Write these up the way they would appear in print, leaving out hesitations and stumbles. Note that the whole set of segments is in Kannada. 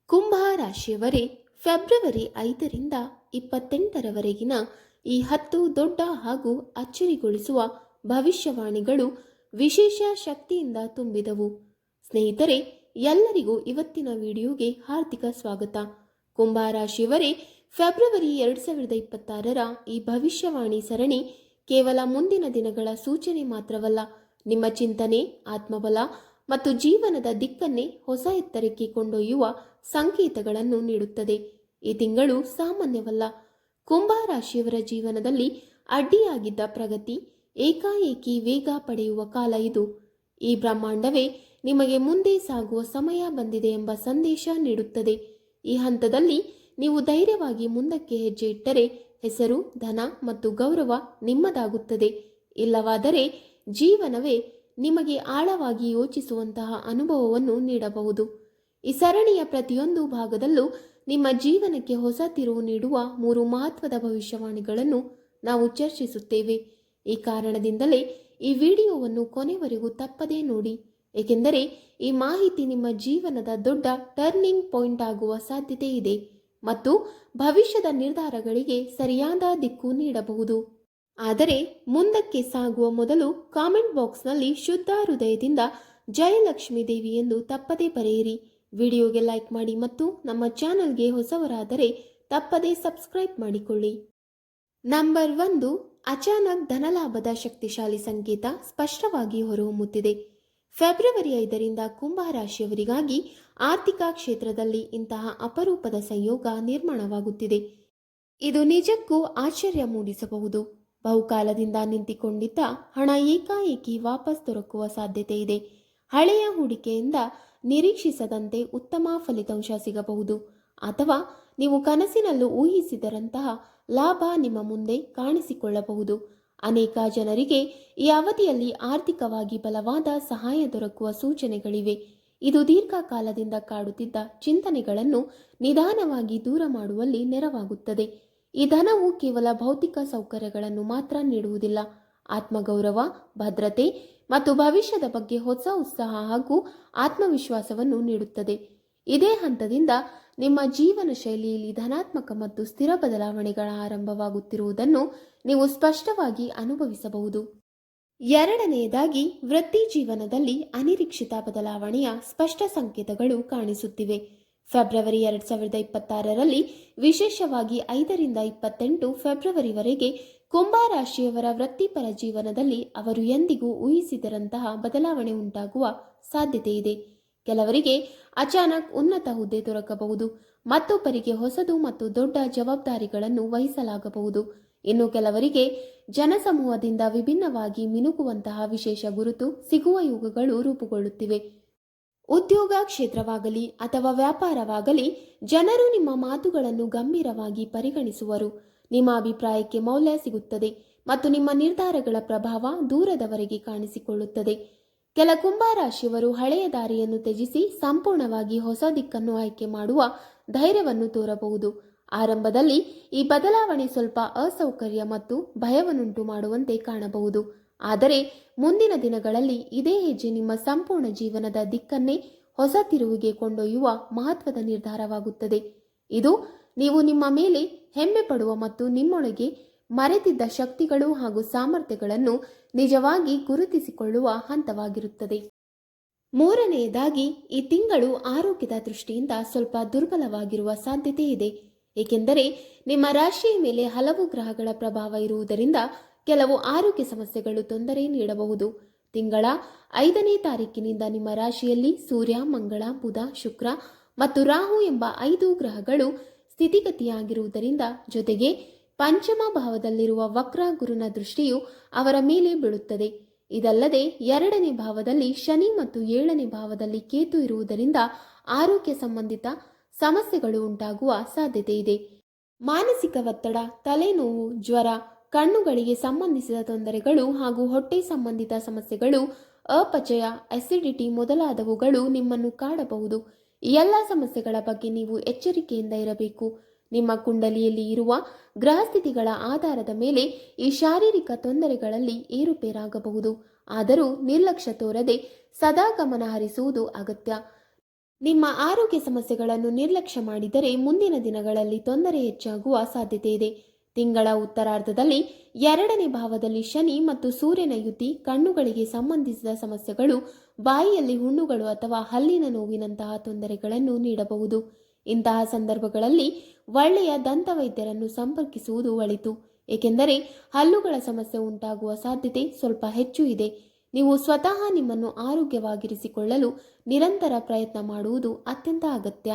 ಕುಂಭ ರಾಶಿಯವರೇ, ಫೆಬ್ರವರಿ 5ರಿಂದ 28ರವರೆಗಿನ ಈ 10 ದೊಡ್ಡ ಹಾಗೂ ಅಚ್ಚರಿಗೊಳಿಸುವ ಭವಿಷ್ಯವಾಣಿಗಳು ವಿಶೇಷ ಶಕ್ತಿಯಿಂದ ತುಂಬಿದವು. ಸ್ನೇಹಿತರೆ, ಎಲ್ಲರಿಗೂ ಇವತ್ತಿನ ವಿಡಿಯೋಗೆ ಹಾರ್ದಿಕ ಸ್ವಾಗತ. ಕುಂಭ ರಾಶಿಯವರೇ, ಫೆಬ್ರವರಿ 2026ರ ಈ ಭವಿಷ್ಯವಾಣಿ ಸರಣಿ ಕೇವಲ ಮುಂದಿನ ದಿನಗಳ ಸೂಚನೆ ಮಾತ್ರವಲ್ಲ, ನಿಮ್ಮ ಚಿಂತನೆ, ಆತ್ಮಬಲ ಮತ್ತು ಜೀವನದ ದಿಕ್ಕನ್ನೇ ಹೊಸ ಎತ್ತರಕ್ಕೆ ಕೊಂಡೊಯ್ಯುವ ಸಂಕೇತಗಳನ್ನು ನೀಡುತ್ತದೆ. ಈ ತಿಂಗಳು ಸಾಮಾನ್ಯವಲ್ಲ. ಕುಂಭ ರಾಶಿಯವರ ಜೀವನದಲ್ಲಿ ಅಡ್ಡಿಯಾಗಿದ್ದ ಪ್ರಗತಿ ಏಕಾಏಕಿ ವೇಗ ಪಡೆಯುವ ಕಾಲ ಇದು. ಈ ಬ್ರಹ್ಮಾಂಡವೇ ನಿಮಗೆ ಮುಂದೆ ಸಾಗುವ ಸಮಯ ಬಂದಿದೆ ಎಂಬ ಸಂದೇಶ ನೀಡುತ್ತದೆ. ಈ ಹಂತದಲ್ಲಿ ನೀವು ಧೈರ್ಯವಾಗಿ ಮುಂದಕ್ಕೆ ಹೆಜ್ಜೆ ಇಟ್ಟರೆ ಹೆಸರು, ಧನ ಮತ್ತು ಗೌರವ ನಿಮ್ಮದಾಗುತ್ತದೆ. ಇಲ್ಲವಾದರೆ ಜೀವನವೇ ನಿಮಗೆ ಆಳವಾಗಿ ಯೋಚಿಸುವಂತಹ ಅನುಭವವನ್ನು ನೀಡಬಹುದು. ಈ ಸರಣಿಯ ಪ್ರತಿಯೊಂದು ಭಾಗದಲ್ಲೂ ನಿಮ್ಮ ಜೀವನಕ್ಕೆ ಹೊಸ ತಿರುವು ನೀಡುವ 3 ಮಹತ್ವದ ಭವಿಷ್ಯವಾಣಿಗಳನ್ನು ನಾವು ಚರ್ಚಿಸುತ್ತೇವೆ. ಈ ಕಾರಣದಿಂದಲೇ ಈ ವಿಡಿಯೋವನ್ನು ಕೊನೆವರೆಗೂ ತಪ್ಪದೇ ನೋಡಿ, ಏಕೆಂದರೆ ಈ ಮಾಹಿತಿ ನಿಮ್ಮ ಜೀವನದ ದೊಡ್ಡ ಟರ್ನಿಂಗ್ ಪಾಯಿಂಟ್ ಆಗುವ ಸಾಧ್ಯತೆ ಇದೆ ಮತ್ತು ಭವಿಷ್ಯದ ನಿರ್ಧಾರಗಳಿಗೆ ಸರಿಯಾದ ದಿಕ್ಕು ನೀಡಬಹುದು. ಆದರೆ ಮುಂದಕ್ಕೆ ಸಾಗುವ ಮೊದಲು ಕಾಮೆಂಟ್ ಬಾಕ್ಸ್ನಲ್ಲಿ ಶುದ್ಧ ಹೃದಯದಿಂದ ಜಯಲಕ್ಷ್ಮೀ ದೇವಿ ಎಂದು ತಪ್ಪದೇ ಬರೆಯಿರಿ. ವಿಡಿಯೋಗೆ ಲೈಕ್ ಮಾಡಿ ಮತ್ತು ನಮ್ಮ ಚಾನಲ್ಗೆ ಹೊಸವರಾದರೆ ತಪ್ಪದೇ ಸಬ್ಸ್ಕ್ರೈಬ್ ಮಾಡಿಕೊಳ್ಳಿ. ನಂಬರ್ 1, ಅಚಾನಕ್ ಧನಲಾಭದ ಶಕ್ತಿಶಾಲಿ ಸಂಕೇತ ಸ್ಪಷ್ಟವಾಗಿ ಹೊರಹೊಮ್ಮುತ್ತಿದೆ. ಫೆಬ್ರವರಿ 5ರಿಂದ ಕುಂಭ ರಾಶಿಯವರಿಗಾಗಿ ಆರ್ಥಿಕ ಕ್ಷೇತ್ರದಲ್ಲಿ ಇಂತಹ ಅಪರೂಪದ ಸಂಯೋಗ ನಿರ್ಮಾಣವಾಗುತ್ತಿದೆ. ಇದು ನಿಜಕ್ಕೂ ಆಶ್ಚರ್ಯ ಮೂಡಿಸಬಹುದು. ಬಹುಕಾಲದಿಂದ ನಿಂತುಕೊಂಡಿದ್ದ ಹಣ ಏಕಾಏಕಿ ವಾಪಸ್ ದೊರಕುವ ಸಾಧ್ಯತೆ ಇದೆ. ಹಳೆಯ ಹೂಡಿಕೆಯಿಂದ ನಿರೀಕ್ಷಿಸದಂತೆ ಉತ್ತಮ ಫಲಿತಾಂಶ ಸಿಗಬಹುದು, ಅಥವಾ ನೀವು ಕನಸಿನಲ್ಲೂ ಊಹಿಸಿದರಂತಹ ಲಾಭ ನಿಮ್ಮ ಮುಂದೆ ಕಾಣಿಸಿಕೊಳ್ಳಬಹುದು. ಅನೇಕ ಜನರಿಗೆ ಈ ಅವಧಿಯಲ್ಲಿ ಆರ್ಥಿಕವಾಗಿ ಬಲವಾದ ಸಹಾಯ ದೊರಕುವ ಸೂಚನೆಗಳಿವೆ. ಇದು ದೀರ್ಘಕಾಲದಿಂದ ಕಾಡುತ್ತಿದ್ದ ಚಿಂತನೆಗಳನ್ನು ನಿಧಾನವಾಗಿ ದೂರ ಮಾಡುವಲ್ಲಿ ನೆರವಾಗುತ್ತದೆ. ಈ ಧನವು ಕೇವಲ ಭೌತಿಕ ಸೌಕರ್ಯಗಳನ್ನು ಮಾತ್ರ ನೀಡುವುದಿಲ್ಲ, ಆತ್ಮಗೌರವ, ಭದ್ರತೆ ಮತ್ತು ಭವಿಷ್ಯದ ಬಗ್ಗೆ ಹೊಸ ಉತ್ಸಾಹ ಹಾಗೂ ಆತ್ಮವಿಶ್ವಾಸವನ್ನು ನೀಡುತ್ತದೆ. ಇದೇ ಹಂತದಿಂದ ನಿಮ್ಮ ಜೀವನ ಶೈಲಿಯಲ್ಲಿ ಧನಾತ್ಮಕ ಮತ್ತು ಸ್ಥಿರ ಬದಲಾವಣೆಗಳ ಆರಂಭವಾಗುತ್ತಿರುವುದನ್ನು ನೀವು ಸ್ಪಷ್ಟವಾಗಿ ಅನುಭವಿಸಬಹುದು. ಎರಡನೆಯದಾಗಿ, ವೃತ್ತಿ ಜೀವನದಲ್ಲಿ ಅನಿರೀಕ್ಷಿತ ಬದಲಾವಣೆಯ ಸ್ಪಷ್ಟ ಸಂಕೇತಗಳು ಕಾಣಿಸುತ್ತಿವೆ. ಫೆಬ್ರವರಿ 2026ರಲ್ಲಿ ವಿಶೇಷವಾಗಿ 5ರಿಂದ 28 ಫೆಬ್ರವರಿವರೆಗೆ ಕುಂಭ ರಾಶಿಯವರ ವೃತ್ತಿಪರ ಜೀವನದಲ್ಲಿ ಅವರು ಎಂದಿಗೂ ಊಹಿಸಿದರಂತಹ ಬದಲಾವಣೆ ಉಂಟಾಗುವ ಸಾಧ್ಯತೆ ಇದೆ. ಕೆಲವರಿಗೆ ಅಚಾನಕ್ ಉನ್ನತ ಹುದ್ದೆ ದೊರಕಬಹುದು, ಮತ್ತೊಬ್ಬರಿಗೆ ಹೊಸದು ಮತ್ತು ದೊಡ್ಡ ಜವಾಬ್ದಾರಿಗಳನ್ನು ವಹಿಸಲಾಗಬಹುದು. ಇನ್ನು ಕೆಲವರಿಗೆ ಜನಸಮೂಹದಿಂದ ವಿಭಿನ್ನವಾಗಿ ಮಿನುಗುವಂತಹ ವಿಶೇಷ ಗುರುತು ಸಿಗುವ ಯುಗಗಳು ರೂಪುಗೊಳ್ಳುತ್ತಿವೆ. ಉದ್ಯೋಗ ಕ್ಷೇತ್ರವಾಗಲಿ ಅಥವಾ ವ್ಯಾಪಾರವಾಗಲಿ, ಜನರು ನಿಮ್ಮ ಮಾತುಗಳನ್ನು ಗಂಭೀರವಾಗಿ ಪರಿಗಣಿಸುವರು. ನಿಮ್ಮ ಅಭಿಪ್ರಾಯಕ್ಕೆ ಮೌಲ್ಯ ಸಿಗುತ್ತದೆ ಮತ್ತು ನಿಮ್ಮ ನಿರ್ಧಾರಗಳ ಪ್ರಭಾವ ದೂರದವರೆಗೆ ಕಾಣಿಸಿಕೊಳ್ಳುತ್ತದೆ. ಕೆಲ ಕುಂಭ ರಾಶಿಯವರು ಹಳೆಯ ದಾರಿಯನ್ನು ತ್ಯಜಿಸಿ ಸಂಪೂರ್ಣವಾಗಿ ಹೊಸ ದಿಕ್ಕನ್ನು ಆಯ್ಕೆ ಮಾಡುವ ಧೈರ್ಯವನ್ನು ತೋರಬಹುದು. ಆರಂಭದಲ್ಲಿ ಈ ಬದಲಾವಣೆ ಸ್ವಲ್ಪ ಅಸೌಕರ್ಯ ಮತ್ತು ಭಯವನ್ನುಂಟು ಮಾಡುವಂತೆ ಕಾಣಬಹುದು, ಆದರೆ ಮುಂದಿನ ದಿನಗಳಲ್ಲಿ ಇದೇ ಹೆಜ್ಜೆ ನಿಮ್ಮ ಸಂಪೂರ್ಣ ಜೀವನದ ದಿಕ್ಕನ್ನೇ ಹೊಸ ತಿರುವಿಗೆ ಕೊಂಡೊಯ್ಯುವ ಮಹತ್ವದ ನಿರ್ಧಾರವಾಗುತ್ತದೆ. ಇದು ನೀವು ನಿಮ್ಮ ಮೇಲೆ ಹೆಮ್ಮೆ ಪಡುವ ಮತ್ತು ನಿಮ್ಮೊಳಗೆ ಮರೆತಿದ್ದ ಶಕ್ತಿಗಳು ಹಾಗೂ ಸಾಮರ್ಥ್ಯಗಳನ್ನು ನಿಜವಾಗಿ ಗುರುತಿಸಿಕೊಳ್ಳುವ ಹಂತವಾಗಿರುತ್ತದೆ. ಮೂರನೆಯದಾಗಿ, ಈ ತಿಂಗಳು ಆರೋಗ್ಯದ ದೃಷ್ಟಿಯಿಂದ ಸ್ವಲ್ಪ ದುರ್ಬಲವಾಗಿರುವ ಸಾಧ್ಯತೆ ಇದೆ, ಏಕೆಂದರೆ ನಿಮ್ಮ ರಾಶಿಯ ಮೇಲೆ ಹಲವು ಗ್ರಹಗಳ ಪ್ರಭಾವ ಇರುವುದರಿಂದ ಕೆಲವು ಆರೋಗ್ಯ ಸಮಸ್ಯೆಗಳು ತೊಂದರೆ ನೀಡಬಹುದು. ತಿಂಗಳ 5ನೇ ತಾರೀಕಿನಿಂದ ನಿಮ್ಮ ರಾಶಿಯಲ್ಲಿ ಸೂರ್ಯ, ಮಂಗಳ, ಬುಧ, ಶುಕ್ರ ಮತ್ತು ರಾಹು ಎಂಬ 5 ಗ್ರಹಗಳು ಸ್ಥಿತಿಗತಿಯಾಗಿರುವುದರಿಂದ, ಜೊತೆಗೆ ಪಂಚಮ ಭಾವದಲ್ಲಿರುವ ವಕ್ರ ಗುರುನ ದೃಷ್ಟಿಯು ಅವರ ಮೇಲೆ ಬೀಳುತ್ತದೆ. ಇದಲ್ಲದೆ 2ನೇ ಭಾವದಲ್ಲಿ ಶನಿ ಮತ್ತು 7ನೇ ಭಾವದಲ್ಲಿ ಕೇತು ಇರುವುದರಿಂದ ಆರೋಗ್ಯ ಸಂಬಂಧಿತ ಸಮಸ್ಯೆಗಳು ಉಂಟಾಗುವ ಸಾಧ್ಯತೆ ಇದೆ. ಮಾನಸಿಕ ಒತ್ತಡ, ತಲೆನೋವು, ಜ್ವರ, ಕಣ್ಣುಗಳಿಗೆ ಸಂಬಂಧಿಸಿದ ತೊಂದರೆಗಳು ಹಾಗೂ ಹೊಟ್ಟೆ ಸಂಬಂಧಿತ ಸಮಸ್ಯೆಗಳು, ಅಪಚಯ, ಅಸಿಡಿಟಿ ಮೊದಲಾದವುಗಳು ನಿಮ್ಮನ್ನು ಕಾಡಬಹುದು. ಈ ಎಲ್ಲ ಸಮಸ್ಯೆಗಳ ಬಗ್ಗೆ ನೀವು ಎಚ್ಚರಿಕೆಯಿಂದ ಇರಬೇಕು. ನಿಮ್ಮ ಕುಂಡಲಿಯಲ್ಲಿ ಇರುವ ಗ್ರಹಸ್ಥಿತಿಗಳ ಆಧಾರದ ಮೇಲೆ ಈ ಶಾರೀರಿಕ ತೊಂದರೆಗಳಲ್ಲಿ ಏರುಪೇರಾಗಬಹುದು. ಆದರೂ ನಿರ್ಲಕ್ಷ್ಯ ತೋರದೆ ಸದಾ ಗಮನ ಹರಿಸುವುದು ಅಗತ್ಯ. ನಿಮ್ಮ ಆರೋಗ್ಯ ಸಮಸ್ಯೆಗಳನ್ನು ನಿರ್ಲಕ್ಷ್ಯ ಮಾಡಿದರೆ ಮುಂದಿನ ದಿನಗಳಲ್ಲಿ ತೊಂದರೆ ಹೆಚ್ಚಾಗುವ ಸಾಧ್ಯತೆ ಇದೆ. ತಿಂಗಳ ಉತ್ತರಾರ್ಧದಲ್ಲಿ ಎರಡನೇ ಭಾವದಲ್ಲಿ ಶನಿ ಮತ್ತು ಸೂರ್ಯನ ಯುತಿ ಕಣ್ಣುಗಳಿಗೆ ಸಂಬಂಧಿಸಿದ ಸಮಸ್ಯೆಗಳು, ಬಾಯಿಯಲ್ಲಿ ಹುಣ್ಣುಗಳು ಅಥವಾ ಹಲ್ಲಿನ ನೋವಿನಂತಹ ತೊಂದರೆಗಳನ್ನು ನೀಡಬಹುದು. ಇಂತಹ ಸಂದರ್ಭಗಳಲ್ಲಿ ಒಳ್ಳೆಯ ದಂತವೈದ್ಯರನ್ನು ಸಂಪರ್ಕಿಸುವುದು ಒಳಿತು, ಏಕೆಂದರೆ ಹಲ್ಲುಗಳ ಸಮಸ್ಯೆ ಉಂಟಾಗುವ ಸಾಧ್ಯತೆ ಸ್ವಲ್ಪ ಹೆಚ್ಚು ಇದೆ. ನೀವು ಸ್ವತಃ ನಿಮ್ಮನ್ನು ಆರೋಗ್ಯವಾಗಿರಿಸಿಕೊಳ್ಳಲು ನಿರಂತರ ಪ್ರಯತ್ನ ಮಾಡುವುದು ಅತ್ಯಂತ ಅಗತ್ಯ.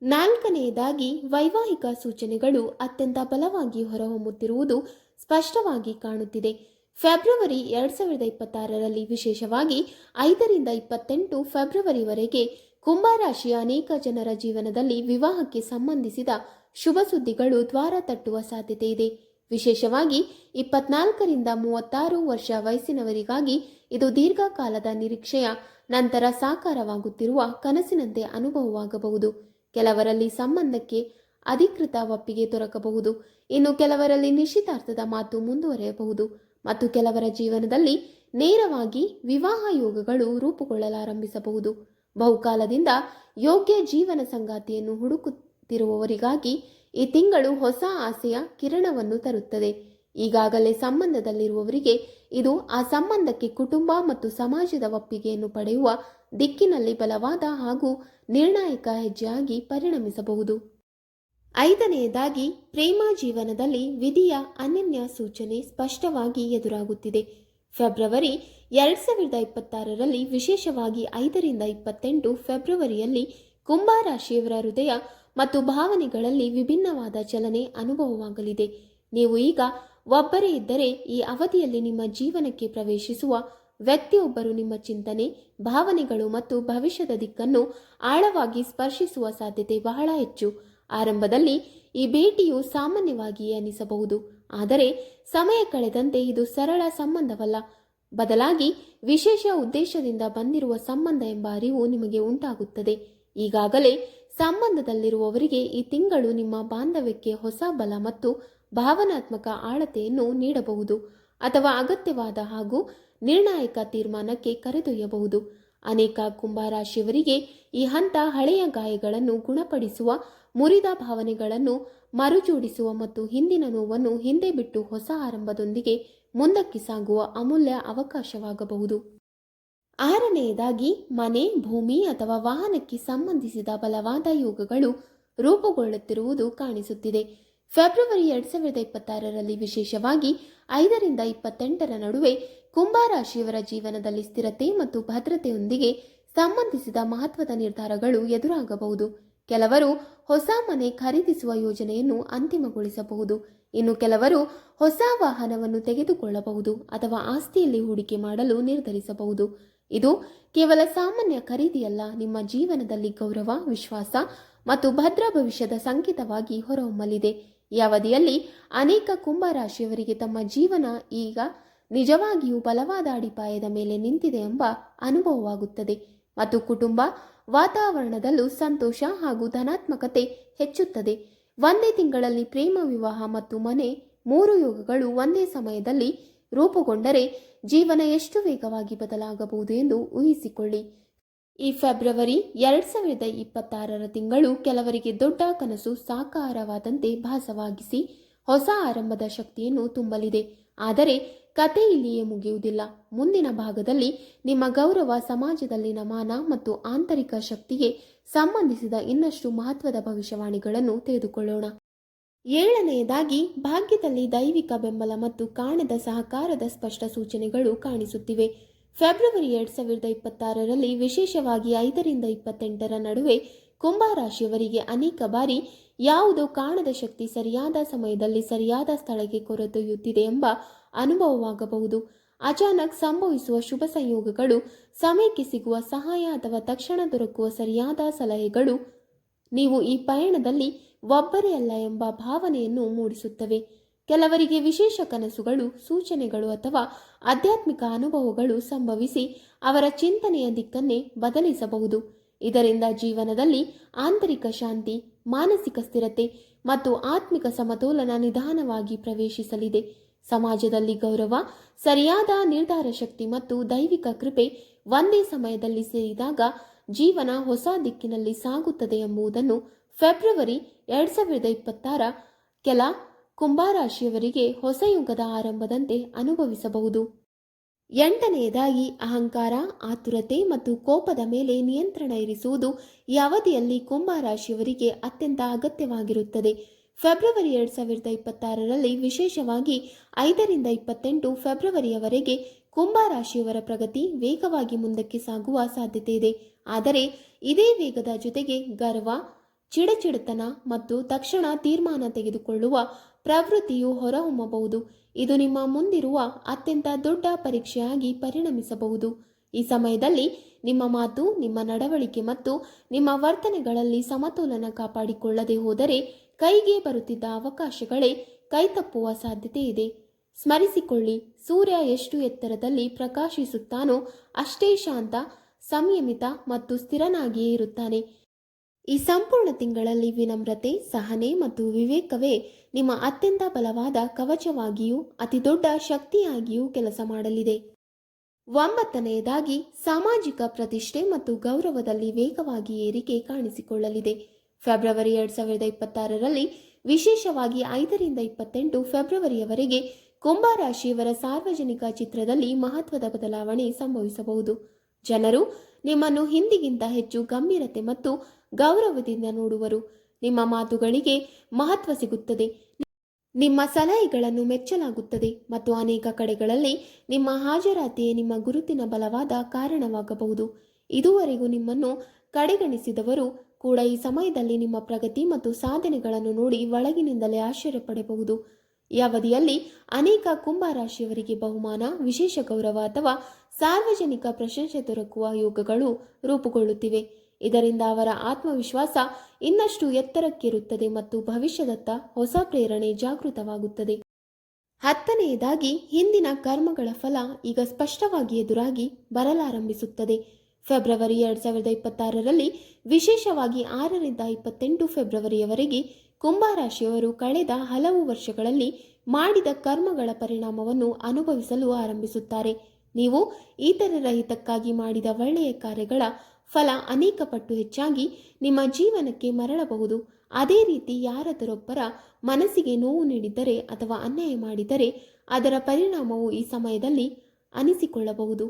ನಾಲ್ಕನೆಯದಾಗಿ, ವೈವಾಹಿಕ ಸೂಚನೆಗಳು ಅತ್ಯಂತ ಬಲವಾಗಿ ಹೊರಹೊಮ್ಮುತ್ತಿರುವುದು ಸ್ಪಷ್ಟವಾಗಿ ಕಾಣುತ್ತಿದೆ. ಫೆಬ್ರವರಿ 2026ರಲ್ಲಿ ವಿಶೇಷವಾಗಿ 5ರಿಂದ 28 ಫೆಬ್ರವರಿವರೆಗೆ ಕುಂಭರಾಶಿಯ ಅನೇಕ ಜನರ ಜೀವನದಲ್ಲಿ ವಿವಾಹಕ್ಕೆ ಸಂಬಂಧಿಸಿದ ಶುಭ ಸುದ್ದಿಗಳು ದ್ವಾರ ತಟ್ಟುವ ಸಾಧ್ಯತೆ ಇದೆ. ವಿಶೇಷವಾಗಿ 24ರಿಂದ 36 ವರ್ಷ ವಯಸ್ಸಿನವರಿಗಾಗಿ ಇದು ದೀರ್ಘಕಾಲದ ನಿರೀಕ್ಷೆಯ ನಂತರ ಸಾಕಾರವಾಗುತ್ತಿರುವ ಕನಸಿನಂತೆ ಅನುಭವವಾಗಬಹುದು. ಕೆಲವರಲ್ಲಿ ಸಂಬಂಧಕ್ಕೆ ಅಧಿಕೃತ ಒಪ್ಪಿಗೆ ದೊರಕಬಹುದು, ಇನ್ನು ಕೆಲವರಲ್ಲಿ ನಿಶ್ಚಿತಾರ್ಥದ ಮಾತು ಮುಂದುವರೆಯಬಹುದು ಮತ್ತು ಕೆಲವರ ಜೀವನದಲ್ಲಿ ನೇರವಾಗಿ ವಿವಾಹ ಯೋಗಗಳು ರೂಪುಗೊಳ್ಳಲಾರಂಭಿಸಬಹುದು. ಬಹುಕಾಲದಿಂದ ಯೋಗ್ಯ ಜೀವನ ಸಂಗಾತಿಯನ್ನು ಹುಡುಕುತ್ತಿರುವವರಿಗಾಗಿ ಈ ತಿಂಗಳು ಹೊಸ ಆಸೆಯ ಕಿರಣವನ್ನು ತರುತ್ತದೆ. ಈಗಾಗಲೇ ಸಂಬಂಧದಲ್ಲಿರುವವರಿಗೆ ಇದು ಆ ಸಂಬಂಧಕ್ಕೆ ಕುಟುಂಬ ಮತ್ತು ಸಮಾಜದ ಒಪ್ಪಿಗೆಯನ್ನು ಪಡೆಯುವ ದಿಕ್ಕಿನಲ್ಲಿ ಬಲವಾದ ಹಾಗೂ ನಿರ್ಣಾಯಕ ಹೆಜ್ಜೆಯಾಗಿ ಪರಿಣಮಿಸಬಹುದು. 5ನೇದಾಗಿ, ಪ್ರೇಮ ಜೀವನದಲ್ಲಿ ವಿಧಿಯ ಅನನ್ಯ ಸೂಚನೆ ಸ್ಪಷ್ಟವಾಗಿ ಎದುರಾಗುತ್ತಿದೆ. ಫೆಬ್ರವರಿ 2026ರಲ್ಲಿ ವಿಶೇಷವಾಗಿ 5ರಿಂದ 28 ಫೆಬ್ರವರಿಯಲ್ಲಿ ಕುಂಭರಾಶಿಯವರ ಹೃದಯ ಮತ್ತು ಭಾವನೆಗಳಲ್ಲಿ ವಿಭಿನ್ನವಾದ ಚಲನೆ ಅನುಭವವಾಗಲಿದೆ. ನೀವು ಈಗ ಒಬ್ಬರೇ ಇದ್ದರೆ ಈ ಅವಧಿಯಲ್ಲಿ ನಿಮ್ಮ ಜೀವನಕ್ಕೆ ಪ್ರವೇಶಿಸುವ ವ್ಯಕ್ತಿಯೊಬ್ಬರು ನಿಮ್ಮ ಚಿಂತನೆ, ಭಾವನೆಗಳು ಮತ್ತು ಭವಿಷ್ಯದ ದಿಕ್ಕನ್ನು ಆಳವಾಗಿ ಸ್ಪರ್ಶಿಸುವ ಸಾಧ್ಯತೆ ಬಹಳ ಹೆಚ್ಚು. ಆರಂಭದಲ್ಲಿ ಈ ಭೇಟಿಯು ಸಾಮಾನ್ಯವಾಗಿಯೇ ಅನಿಸಬಹುದು, ಆದರೆ ಸಮಯ ಕಳೆದಂತೆ ಇದು ಸರಳ ಸಂಬಂಧವಲ್ಲ, ಬದಲಾಗಿ ವಿಶೇಷ ಉದ್ದೇಶದಿಂದ ಬಂದಿರುವ ಸಂಬಂಧ ಎಂಬ ಅರಿವು ನಿಮಗೆ ಉಂಟಾಗುತ್ತದೆ. ಈಗಾಗಲೇ ಸಂಬಂಧದಲ್ಲಿರುವವರಿಗೆ ಈ ತಿಂಗಳು ನಿಮ್ಮ ಬಾಂಧವ್ಯಕ್ಕೆ ಹೊಸ ಬಲ ಮತ್ತು ಭಾವನಾತ್ಮಕ ಆಳತೆಯನ್ನು ನೀಡಬಹುದು ಅಥವಾ ಅಗತ್ಯವಾದ ಹಾಗೂ ನಿರ್ಣಾಯಕ ತೀರ್ಮಾನಕ್ಕೆ ಕರೆದೊಯ್ಯಬಹುದು. ಅನೇಕ ಕುಂಭರಾಶಿಯವರಿಗೆ ಈ ಹಂತ ಹಳೆಯ ಗಾಯಗಳನ್ನು ಗುಣಪಡಿಸುವ, ಮುರಿದ ಭಾವನೆಗಳನ್ನು ಮರುಜೋಡಿಸುವ ಮತ್ತು ಹಿಂದಿನ ನೋವನ್ನು ಹಿಂದೆ ಬಿಟ್ಟು ಹೊಸ ಆರಂಭದೊಂದಿಗೆ ಮುಂದಕ್ಕೆ ಸಾಗುವ ಅಮೂಲ್ಯ ಅವಕಾಶವಾಗಬಹುದು. 6ನೇದಾಗಿ, ಮನೆ, ಭೂಮಿ ಅಥವಾ ವಾಹನಕ್ಕೆ ಸಂಬಂಧಿಸಿದ ಬಲವಾದ ಯೋಗಗಳು ರೂಪುಗೊಳ್ಳುತ್ತಿರುವುದು ಕಾಣಿಸುತ್ತಿದೆ. ಫೆಬ್ರವರಿ 2026ರಲ್ಲಿ ವಿಶೇಷವಾಗಿ 5ರಿಂದ 28ರ ನಡುವೆ ಕುಂಭರಾಶಿಯವರ ಜೀವನದಲ್ಲಿ ಸ್ಥಿರತೆ ಮತ್ತು ಭದ್ರತೆಯೊಂದಿಗೆ ಸಂಬಂಧಿಸಿದ ಮಹತ್ವದ ನಿರ್ಧಾರಗಳು ಎದುರಾಗಬಹುದು. ಕೆಲವರು ಹೊಸ ಮನೆ ಖರೀದಿಸುವ ಯೋಜನೆಯನ್ನು ಅಂತಿಮಗೊಳಿಸಬಹುದು, ಇನ್ನು ಕೆಲವರು ಹೊಸ ವಾಹನವನ್ನು ತೆಗೆದುಕೊಳ್ಳಬಹುದು ಅಥವಾ ಆಸ್ತಿಯಲ್ಲಿ ಹೂಡಿಕೆ ಮಾಡಲು ನಿರ್ಧರಿಸಬಹುದು. ಇದು ಕೇವಲ ಸಾಮಾನ್ಯ ಖರೀದಿಯಲ್ಲ, ನಿಮ್ಮ ಜೀವನದಲ್ಲಿ ಗೌರವ, ವಿಶ್ವಾಸ ಮತ್ತು ಭದ್ರ ಭವಿಷ್ಯದ ಸಂಕೇತವಾಗಿ ಹೊರಹೊಮ್ಮಲಿದೆ. ಈ ಅವಧಿಯಲ್ಲಿ ಅನೇಕ ಕುಂಭರಾಶಿಯವರಿಗೆ ತಮ್ಮ ಜೀವನ ಈಗ ನಿಜವಾಗಿಯೂ ಬಲವಾದ ಅಡಿಪಾಯದ ಮೇಲೆ ನಿಂತಿದೆ ಎಂಬ ಅನುಭವವಾಗುತ್ತದೆ ಮತ್ತು ಕುಟುಂಬ ವಾತಾವರಣದಲ್ಲೂ ಸಂತೋಷ ಹಾಗೂ ಧನಾತ್ಮಕತೆ ಹೆಚ್ಚುತ್ತದೆ. ಒಂದೇ ತಿಂಗಳಲ್ಲಿ ಪ್ರೇಮ, ವಿವಾಹ ಮತ್ತು ಮನೆ 3 ಯೋಗಗಳು ಒಂದೇ ಸಮಯದಲ್ಲಿ ರೂಪುಗೊಂಡರೆ ಜೀವನ ಎಷ್ಟು ವೇಗವಾಗಿ ಬದಲಾಗಬಹುದು ಎಂದು ಊಹಿಸಿಕೊಳ್ಳಿ. ಈ ಫೆಬ್ರವರಿ 2026ರ ತಿಂಗಳು ಕೆಲವರಿಗೆ ದೊಡ್ಡ ಕನಸು ಸಾಕಾರವಾದಂತೆ ಭಾಸವಾಗಿಸಿ ಹೊಸ ಆರಂಭದ ಶಕ್ತಿಯನ್ನು ತುಂಬಲಿದೆ. ಆದರೆ ಕತೆ ಇಲ್ಲಿಯೇ ಮುಗಿಯುವುದಿಲ್ಲ. ಮುಂದಿನ ಭಾಗದಲ್ಲಿ ನಿಮ್ಮ ಗೌರವ, ಸಮಾಜದಲ್ಲಿನ ಮಾನ ಮತ್ತು ಆಂತರಿಕ ಶಕ್ತಿಗೆ ಸಂಬಂಧಿಸಿದ ಇನ್ನಷ್ಟು ಮಹತ್ವದ ಭವಿಷ್ಯವಾಣಿಗಳನ್ನು ತೆಗೆದುಕೊಳ್ಳೋಣ. 7ನೇದಾಗಿ, ಭಾಗ್ಯದಲ್ಲಿ ದೈವಿಕ ಬೆಂಬಲ ಮತ್ತು ಕಾಣದ ಸಹಕಾರದ ಸ್ಪಷ್ಟ ಸೂಚನೆಗಳು ಕಾಣಿಸುತ್ತಿವೆ. ಫೆಬ್ರವರಿ 2026ರಲ್ಲಿ ವಿಶೇಷವಾಗಿ 5ರಿಂದ 28ರ ನಡುವೆ ಕುಂಭರಾಶಿಯವರಿಗೆ ಅನೇಕ ಬಾರಿ ಯಾವುದೋ ಕಾಣದ ಶಕ್ತಿ ಸರಿಯಾದ ಸಮಯದಲ್ಲಿ ಸರಿಯಾದ ಸ್ಥಳಕ್ಕೆ ಕೊರೆದೊಯ್ಯುತ್ತಿದೆ ಎಂಬ ಅನುಭವವಾಗಬಹುದು. ಅಚಾನಕ್ ಸಂಭವಿಸುವ ಶುಭ ಸಂಯೋಗಗಳು, ಸಮಯಕ್ಕೆ ಸಿಗುವ ಸಹಾಯ ಅಥವಾ ತಕ್ಷಣ ದೊರಕುವ ಸರಿಯಾದ ಸಲಹೆಗಳು ನೀವು ಈ ಪಯಣದಲ್ಲಿ ಒಬ್ಬರೇ ಅಲ್ಲ ಎಂಬ ಭಾವನೆಯನ್ನು ಮೂಡಿಸುತ್ತವೆ. ಕೆಲವರಿಗೆ ವಿಶೇಷ ಕನಸುಗಳು, ಸೂಚನೆಗಳು ಅಥವಾ ಆಧ್ಯಾತ್ಮಿಕ ಅನುಭವಗಳು ಸಂಭವಿಸಿ ಅವರ ಚಿಂತನೆಯ ದಿಕ್ಕನ್ನೇ ಬದಲಿಸಬಹುದು. ಇದರಿಂದ ಜೀವನದಲ್ಲಿ ಆಂತರಿಕ ಶಾಂತಿ, ಮಾನಸಿಕ ಸ್ಥಿರತೆ ಮತ್ತು ಆತ್ಮಿಕ ಸಮತೋಲನ ನಿಧಾನವಾಗಿ ಪ್ರವೇಶಿಸಲಿದೆ. ಸಮಾಜದಲ್ಲಿ ಗೌರವ, ಸರಿಯಾದ ನಿರ್ಧಾರ ಶಕ್ತಿ ಮತ್ತು ದೈವಿಕ ಕೃಪೆ ಒಂದೇ ಸಮಯದಲ್ಲಿ ಸೇರಿದಾಗ ಜೀವನ ಹೊಸ ದಿಕ್ಕಿನಲ್ಲಿ ಸಾಗುತ್ತದೆ ಎಂಬುದನ್ನು ಫೆಬ್ರವರಿ 2026 ಕೆಲ ಕುಂಭರಾಶಿಯವರಿಗೆ ಹೊಸ ಯುಗದ ಆರಂಭದಂತೆ ಅನುಭವಿಸಬಹುದು. 8ನೆಯದಾಗಿ ಅಹಂಕಾರ, ಆತುರತೆ ಮತ್ತು ಕೋಪದ ಮೇಲೆ ನಿಯಂತ್ರಣ ಇರಿಸುವುದು ಈ ಅವಧಿಯಲ್ಲಿ ಕುಂಭರಾಶಿಯವರಿಗೆ ಅತ್ಯಂತ ಅಗತ್ಯವಾಗಿರುತ್ತದೆ. ಫೆಬ್ರವರಿ 2026ರಲ್ಲಿ ವಿಶೇಷವಾಗಿ 5ರಿಂದ 28 ಫೆಬ್ರವರಿಯವರೆಗೆ ಕುಂಭರಾಶಿಯವರ ಪ್ರಗತಿ ವೇಗವಾಗಿ ಮುಂದಕ್ಕೆ ಸಾಗುವ ಸಾಧ್ಯತೆ ಇದೆ. ಆದರೆ ಇದೇ ವೇಗದ ಜೊತೆಗೆ ಗರ್ವ, ಚಿಡಚಿಡತನ ಮತ್ತು ತಕ್ಷಣ ತೀರ್ಮಾನ ತೆಗೆದುಕೊಳ್ಳುವ ಪ್ರವೃತ್ತಿಯು ಹೊರಹೊಮ್ಮಬಹುದು. ಇದು ನಿಮ್ಮ ಮುಂದಿರುವ ಅತ್ಯಂತ ದೊಡ್ಡ ಪರೀಕ್ಷೆಯಾಗಿ ಪರಿಣಮಿಸಬಹುದು. ಈ ಸಮಯದಲ್ಲಿ ನಿಮ್ಮ ಮಾತು, ನಿಮ್ಮ ನಡವಳಿಕೆ ಮತ್ತು ನಿಮ್ಮ ವರ್ತನೆಗಳಲ್ಲಿ ಸಮತೋಲನ ಕಾಪಾಡಿಕೊಳ್ಳದೆ ಹೋದರೆ ಕೈಗೆ ಬರುತ್ತಿದ್ದ ಅವಕಾಶಗಳೇ ಕೈತಪ್ಪುವ ಸಾಧ್ಯತೆ ಇದೆ. ಸ್ಮರಿಸಿಕೊಳ್ಳಿ, ಸೂರ್ಯ ಎಷ್ಟು ಎತ್ತರದಲ್ಲಿ ಪ್ರಕಾಶಿಸುತ್ತಾನೋ ಅಷ್ಟೇ ಶಾಂತ, ಸಂಯಮಿತ ಮತ್ತು ಸ್ಥಿರನಾಗಿಯೇ ಇರುತ್ತಾನೆ. ಈ ಸಂಪೂರ್ಣ ತಿಂಗಳಲ್ಲಿ ವಿನಮ್ರತೆ, ಸಹನೆ ಮತ್ತು ವಿವೇಕವೇ ನಿಮ್ಮ ಅತ್ಯಂತ ಬಲವಾದ ಕವಚವಾಗಿಯೂ ಅತಿ ದೊಡ್ಡ ಶಕ್ತಿಯಾಗಿಯೂ ಕೆಲಸ ಮಾಡಲಿದೆ. 9ನೆಯದಾಗಿ ಸಾಮಾಜಿಕ ಪ್ರತಿಷ್ಠೆ ಮತ್ತು ಗೌರವದಲ್ಲಿ ವೇಗವಾಗಿ ಏರಿಕೆ ಕಾಣಿಸಿಕೊಳ್ಳಲಿದೆ. ಫೆಬ್ರವರಿ 2026ರಲ್ಲಿ ವಿಶೇಷವಾಗಿ 5ರಿಂದ 28 ಫೆಬ್ರವರಿಯವರೆಗೆ ಕುಂಭರಾಶಿಯವರ ಸಾರ್ವಜನಿಕ ಚಿತ್ರದಲ್ಲಿ ಮಹತ್ವದ ಬದಲಾವಣೆ ಸಂಭವಿಸಬಹುದು. ಜನರು ನಿಮ್ಮನ್ನು ಹಿಂದಿಗಿಂತ ಹೆಚ್ಚು ಗಂಭೀರತೆ ಮತ್ತು ಗೌರವದಿಂದ ನೋಡುವರು. ನಿಮ್ಮ ಮಾತುಗಳಿಗೆ ಮಹತ್ವ ಸಿಗುತ್ತದೆ, ನಿಮ್ಮ ಸಲಹೆಗಳನ್ನು ಮೆಚ್ಚಲಾಗುತ್ತದೆ ಮತ್ತು ಅನೇಕ ಕಡೆಗಳಲ್ಲಿ ನಿಮ್ಮ ಹಾಜರಾತಿಯೇ ನಿಮ್ಮ ಗುರುತಿನ ಬಲವಾದ ಕಾರಣವಾಗಬಹುದು. ಇದುವರೆಗೂ ನಿಮ್ಮನ್ನು ಕಡೆಗಣಿಸಿದವರು ಕೂಡ ಈ ಸಮಯದಲ್ಲಿ ನಿಮ್ಮ ಪ್ರಗತಿ ಮತ್ತು ಸಾಧನೆಗಳನ್ನು ನೋಡಿ ಒಳಗಿನಿಂದಲೇ ಆಶ್ಚರ್ಯಪಡಬಹುದು. ಈ ಅವಧಿಯಲ್ಲಿ ಅನೇಕ ಕುಂಭರಾಶಿಯವರಿಗೆ ಬಹುಮಾನ, ವಿಶೇಷ ಗೌರವ ಅಥವಾ ಸಾರ್ವಜನಿಕ ಪ್ರಶಂಸೆ ದೊರಕುವ ಯೋಗಗಳು ರೂಪುಗೊಳ್ಳುತ್ತಿವೆ. ಇದರಿಂದ ಅವರ ಆತ್ಮವಿಶ್ವಾಸ ಇನ್ನಷ್ಟು ಎತ್ತರಕ್ಕೇರುತ್ತದೆ ಮತ್ತು ಭವಿಷ್ಯದತ್ತ ಹೊಸ ಪ್ರೇರಣೆ ಜಾಗೃತವಾಗುತ್ತದೆ. 10ನೆಯದಾಗಿ ಹಿಂದಿನ ಕರ್ಮಗಳ ಫಲ ಈಗ ಸ್ಪಷ್ಟವಾಗಿ ಎದುರಾಗಿ ಬರಲಾರಂಭಿಸುತ್ತದೆ. ಫೆಬ್ರವರಿ 2026ರಲ್ಲಿ ವಿಶೇಷವಾಗಿ 6ರಿಂದ 28 ಫೆಬ್ರವರಿಯವರೆಗೆ ಕುಂಭರಾಶಿಯವರು ಕಳೆದ ಹಲವು ವರ್ಷಗಳಲ್ಲಿ ಮಾಡಿದ ಕರ್ಮಗಳ ಪರಿಣಾಮವನ್ನು ಅನುಭವಿಸಲು ಆರಂಭಿಸುತ್ತಾರೆ. ನೀವು ಇತರರ ಹಿತಕ್ಕಾಗಿ ಮಾಡಿದ ಒಳ್ಳೆಯ ಕಾರ್ಯಗಳ ಫಲ ಅನೇಕ ಪಟ್ಟು ಹೆಚ್ಚಾಗಿ ನಿಮ್ಮ ಜೀವನಕ್ಕೆ ಮರಳಬಹುದು. ಅದೇ ರೀತಿ ಯಾರಾದರೊಬ್ಬರ ಮನಸ್ಸಿಗೆ ನೋವು ನೀಡಿದ್ದರೆ ಅಥವಾ ಅನ್ಯಾಯ ಮಾಡಿದರೆ ಅದರ ಪರಿಣಾಮವು ಈ ಸಮಯದಲ್ಲಿ ಅನಿಸಿಕೊಳ್ಳಬಹುದು.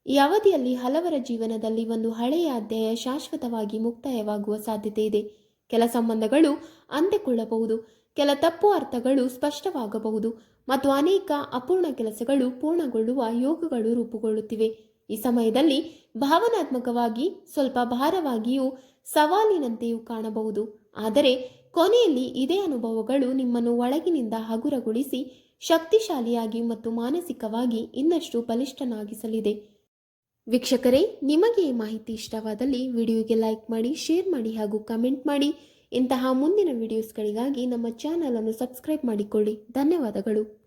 ಈ ಅವಧಿಯಲ್ಲಿ ಹಲವರ ಜೀವನದಲ್ಲಿ ಒಂದು ಹಳೆಯ ಅಧ್ಯಾಯ ಶಾಶ್ವತವಾಗಿ ಮುಕ್ತಾಯವಾಗುವ ಸಾಧ್ಯತೆ ಇದೆ. ಕೆಲ ಸಂಬಂಧಗಳು ಅಂತ್ಯಗೊಳ್ಳಬಹುದು, ಕೆಲ ತಪ್ಪು ಅರ್ಥಗಳು ಸ್ಪಷ್ಟವಾಗಬಹುದು ಮತ್ತು ಅನೇಕ ಅಪೂರ್ಣ ಕೆಲಸಗಳು ಪೂರ್ಣಗೊಳ್ಳುವ ಯೋಗಗಳು ರೂಪುಗೊಳ್ಳುತ್ತಿವೆ. ಈ ಸಮಯದಲ್ಲಿ ಭಾವನಾತ್ಮಕವಾಗಿ ಸ್ವಲ್ಪ ಭಾರವಾಗಿಯೂ ಸವಾಲಿನಂತೆಯೂ ಕಾಣಬಹುದು. ಆದರೆ ಕೊನೆಯಲ್ಲಿ ಇದೇ ಅನುಭವಗಳು ನಿಮ್ಮನ್ನು ಒಳಗಿನಿಂದ ಹಗುರಗೊಳಿಸಿ ಶಕ್ತಿಶಾಲಿಯಾಗಿ ಮತ್ತು ಮಾನಸಿಕವಾಗಿ ಇನ್ನಷ್ಟು ಬಲಿಷ್ಠನಾಗಿಸಲಿದೆ. ವೀಕ್ಷಕರೇ, ನಿಮಗೆ ಈ ಮಾಹಿತಿ ಇಷ್ಟವಾದಲ್ಲಿ ವಿಡಿಯೋಗೆ ಲೈಕ್ ಮಾಡಿ, ಶೇರ್ ಮಾಡಿ ಹಾಗೂ ಕಮೆಂಟ್ ಮಾಡಿ. ಇಂತಹ ಮುಂದಿನ ವಿಡಿಯೋಸ್ಗಳಿಗಾಗಿ ನಮ್ಮ ಚಾನಲ್ ಅನ್ನು ಸಬ್ಸ್ಕ್ರೈಬ್ ಮಾಡಿಕೊಳ್ಳಿ. ಧನ್ಯವಾದಗಳು.